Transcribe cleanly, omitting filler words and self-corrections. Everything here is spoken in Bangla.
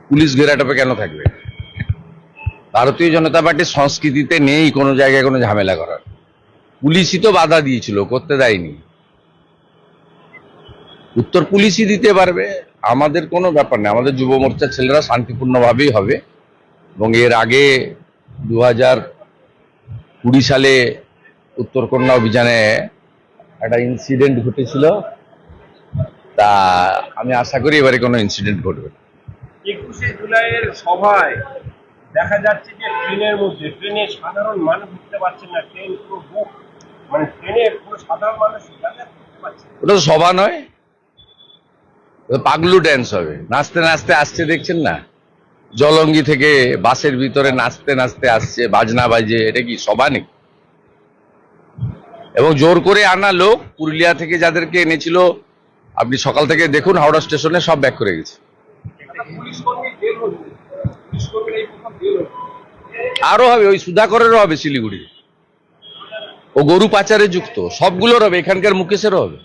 পুলিশ ঘেরাটোপে কেন থাকবে? ভারতীয় জনতা পার্টির সংস্কৃতিতে নেই কোনো জায়গায় কোনো ঝামেলা করার। পুলিশই তো বাধা দিয়েছিল, করতে দেয়নি। উত্তর পুলিশই দিতে পারবে, আমাদের কোনো ব্যাপার নেই। আমাদের যুব মোর্চার ছেলেরা শান্তিপূর্ণভাবেই হবে। এবং এর আগে 2020 সালে উত্তরকন্যা অভিযানে একটা ইনসিডেন্ট ঘটেছিল, তা আমি আশা করি এবারে কোনো ইনসিডেন্ট ঘটবে। 21শে জুলাইয়ের সভায় দেখা যাচ্ছে যে ট্রেনে সাধারণ মানুষ উঠতে পারছেন না, ট্রেন পুরো বুক, মানে ট্রেনে পুরো সাধারণ মানুষ যাতায়াত করতে পারছে না। ওটা তো সভা নয়, ওটা পাগলু ড্যান্স হবে। নাচতে নাচতে আসছে, দেখছেন না? জলঙ্গি থেকে বাসের ভিতরে নাচতে নাচতে আসছে, বাজনা বাজে। এটা কি সভা নাকি? এবং জোর করে আনা লোক, পুরুলিয়া থেকে যাদেরকে এনেছিল, আপনি সকাল থেকে দেখুন হাওড়া স্টেশনে সব ব্যাক করে গেছে। পুলিশ কর্মী জেল হচ্ছে, পুলিশ কর্মীর এই প্রথম জেল হচ্ছে। আরো হবে, ওই সুধাকরেরও হবে শিলিগুড়ি। ও গরু পাচারে যুক্ত, সবগুলোর হবে, এখানকার মুকেশেরও হবে।